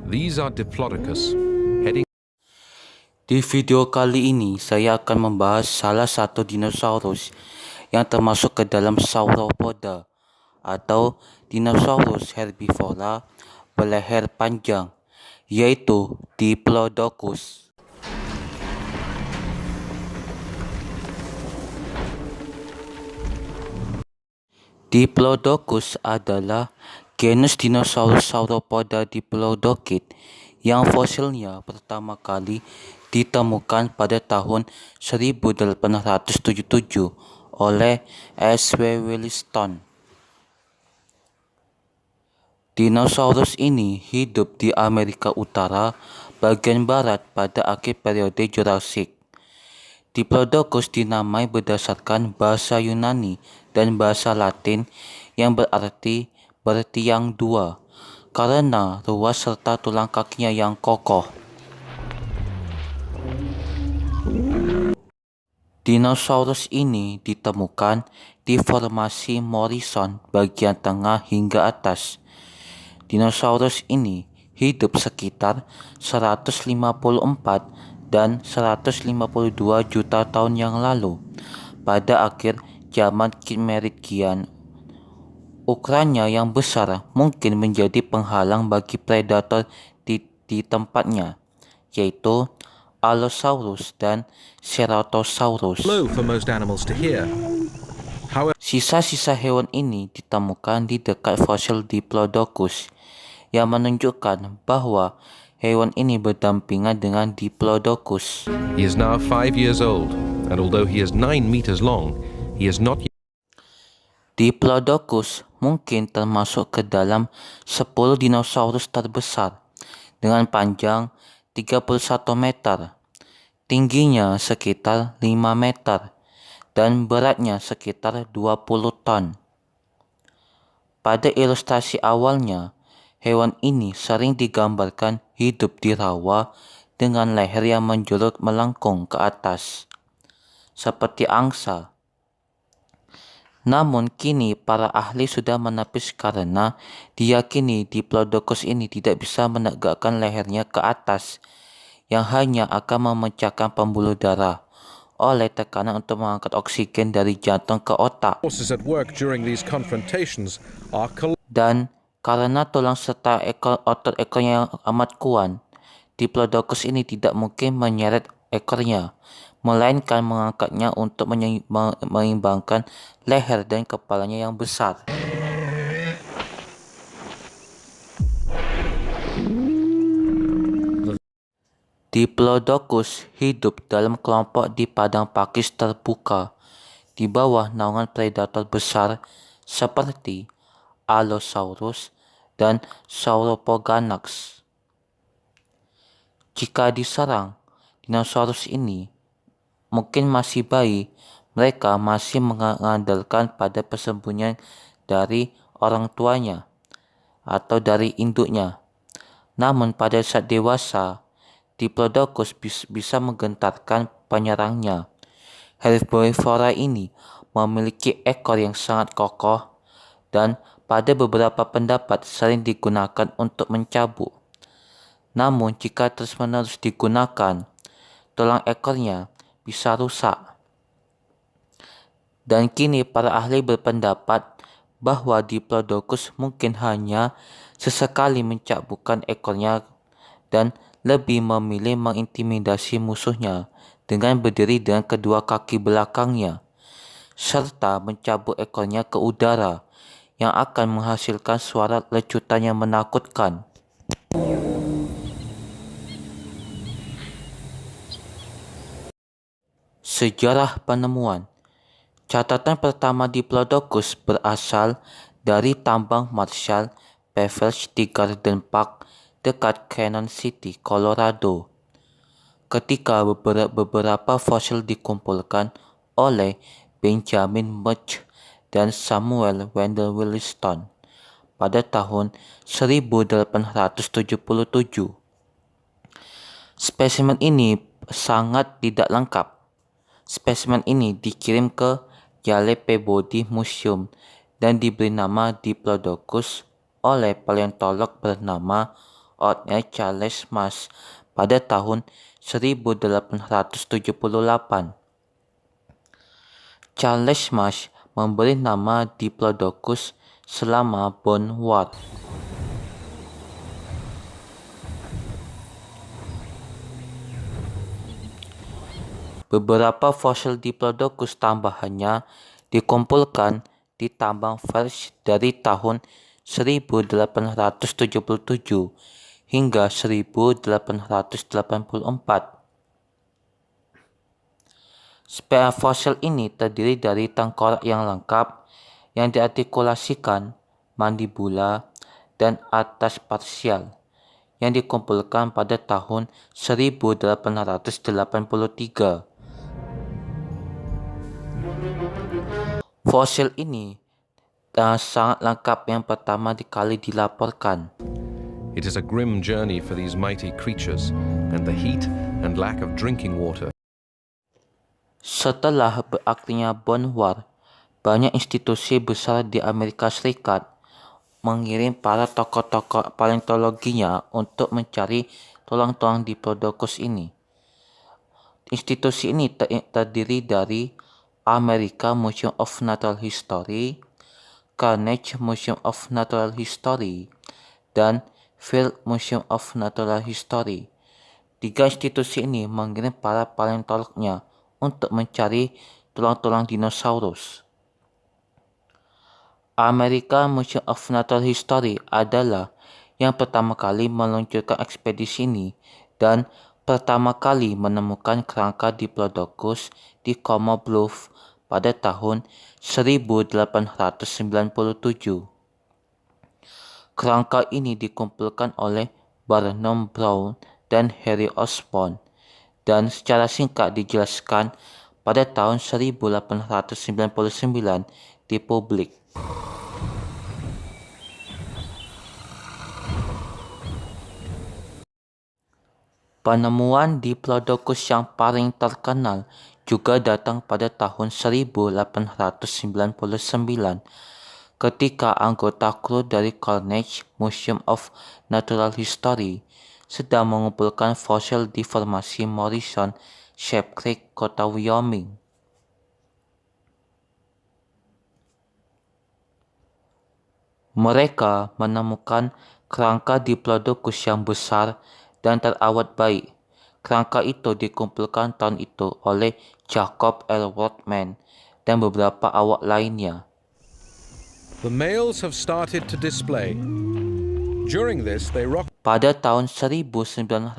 These are Diplodocus, heading. Di video kali ini saya akan membahas salah satu dinosaurus yang termasuk ke dalam sauropoda atau dinosaurus herbivora berleher panjang, yaitu Diplodocus. Diplodocus adalah genus dinosaurus sauropoda Diplodocid yang fosilnya pertama kali ditemukan pada tahun 1877 oleh S.W. Williston. Dinosaurus ini hidup di Amerika Utara bagian barat pada akhir periode Jurassik. Diplodocus dinamai berdasarkan bahasa Yunani dan bahasa Latin yang berarti bertiang dua, karena ruas serta tulang kakinya yang kokoh. Dinosaurus ini ditemukan di formasi Morrison bagian tengah hingga atas. Dinosaurus ini hidup sekitar 154 dan 152 juta tahun yang lalu pada akhir zaman Kimmeridgian. Ukurannya yang besar mungkin menjadi penghalang bagi predator di tempatnya, yaitu Allosaurus dan Ceratosaurus. Sisa-sisa hewan ini ditemukan di dekat fosil Diplodocus, yang menunjukkan bahwa hewan ini berdampingan dengan Diplodocus. He is now 5 years old, and although he is 9 meters long, he is not. Diplodocus mungkin termasuk ke dalam 10 dinosaurus terbesar dengan panjang 31 meter, tingginya sekitar 5 meter, dan beratnya sekitar 20 ton. Pada ilustrasi awalnya, hewan ini sering digambarkan hidup di rawa dengan leher yang menjulur melengkung ke atas, seperti angsa. Namun kini para ahli sudah menepis karena diyakini Diplodocus ini tidak bisa menegakkan lehernya ke atas, yang hanya akan memecahkan pembuluh darah oleh tekanan untuk mengangkat oksigen dari jantung ke otak. Dan karena tulang serta otot ekornya yang amat kuat, Diplodocus ini tidak mungkin menyeret ekornya, melainkan mengangkatnya untuk menyeimbangkan leher dan kepalanya yang besar. Diplodocus hidup dalam kelompok di padang pakis terbuka di bawah naungan predator besar seperti Allosaurus dan Sauropodonax. Jika diserang, dinosaurus ini mungkin masih bayi, mereka masih mengandalkan pada persembunyian dari orang tuanya atau dari induknya. Namun pada saat dewasa, Diplodocus bisa menggentarkan penyerangnya. Herbivora ini memiliki ekor yang sangat kokoh dan pada beberapa pendapat sering digunakan untuk mencabuk. Namun jika terus-menerus digunakan, tulang ekornya bisa rusak. Dan kini para ahli berpendapat bahwa Diplodocus mungkin hanya sesekali mencabukkan ekornya dan lebih memilih mengintimidasi musuhnya dengan berdiri dengan kedua kaki belakangnya, serta mencabut ekornya ke udara yang akan menghasilkan suara lecutan yang menakutkan. Sejarah penemuan. Catatan pertama Diplodocus berasal dari tambang Marshall Pavels di Garden Park dekat Canyon City, Colorado. Ketika beberapa fosil dikumpulkan oleh Benjamin Murch dan Samuel Wendell Williston pada tahun 1877. Spesimen ini sangat tidak lengkap. Spesimen ini dikirim ke Yale Peabody Museum dan diberi nama Diplodocus oleh paleontolog bernama Othniel Charles Marsh pada tahun 1878. Charles Marsh memberi nama Diplodocus selama Bone War. Beberapa fosil Diplodocus tambahannya dikumpulkan di tambang Felch dari tahun 1877 hingga 1884. Spesies fosil ini terdiri dari tengkorak yang lengkap yang diartikulasikan, mandibula, dan atas parsial yang dikumpulkan pada tahun 1883. Fosil ini sangat lengkap yang pertama kali dilaporkan. It is a grim journey for these mighty creatures, and the heat and lack of drinking water. Setelah berakhirnya Bone War, banyak institusi besar di Amerika Serikat mengirim para tokoh-tokoh paleontologinya untuk mencari tulang-tulang Diplodocus ini. Institusi ini terdiri dari American Museum of Natural History, Carnegie Museum of Natural History, dan Field Museum of Natural History. 3 institusi ini mengirim para paleontolognya untuk mencari tulang-tulang dinosaurus. American Museum of Natural History adalah yang pertama kali meluncurkan ekspedisi ini dan pertama kali menemukan kerangka Diplodocus di Como Bluff pada tahun 1897. Kerangka ini dikumpulkan oleh Barnum Brown dan Harry Osborn dan secara singkat dijelaskan pada tahun 1899 di publik. Penemuan Diplodocus yang paling terkenal juga datang pada tahun 1899 ketika anggota kru dari Carnegie Museum of Natural History sedang mengumpulkan fosil di formasi Morrison Sheep Creek, kota Wyoming. Mereka menemukan kerangka Diplodocus yang besar dan terawat baik. Kerangka itu dikumpulkan tahun itu oleh Jacob L. Workman dan beberapa awak lainnya. The males have started to display. During this, they rock. Pada tahun 1900,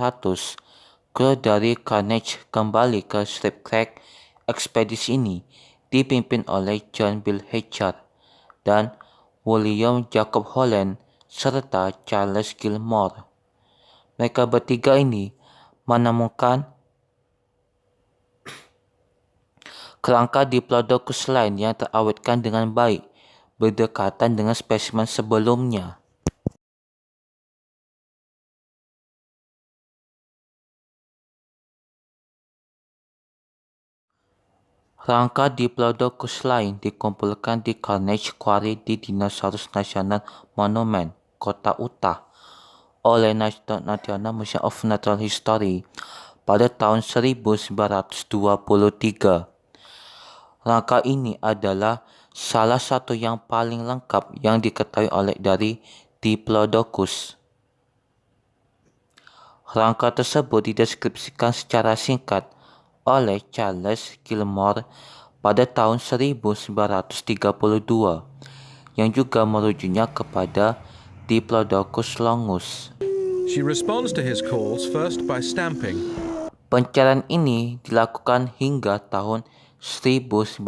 kru dari Carnegie kembali ke Sheep Creek. Ekspedisi ini dipimpin oleh John Bill Hatcher dan William Jacob Holland serta Charles Gilmore. Mereka bertiga ini menemukan kerangka Diplodocus lain yang terawetkan dengan baik, berdekatan dengan spesimen sebelumnya. Kerangka Diplodocus lain dikumpulkan di Carnegie Quarry di Dinosaurus National Monument, kota Utah, oleh National Museum of Natural History pada tahun 1923. Kerangka ini adalah salah satu yang paling lengkap yang diketahui dari Diplodocus. Kerangka tersebut dideskripsikan secara singkat oleh Charles Gilmore pada tahun 1932, yang juga merujuknya kepada Diplodocus longus. She responds to his calls first by stamping. Pencarian ini dilakukan hingga tahun 1994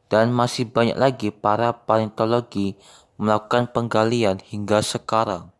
dan masih banyak lagi para paleontologi melakukan penggalian hingga sekarang.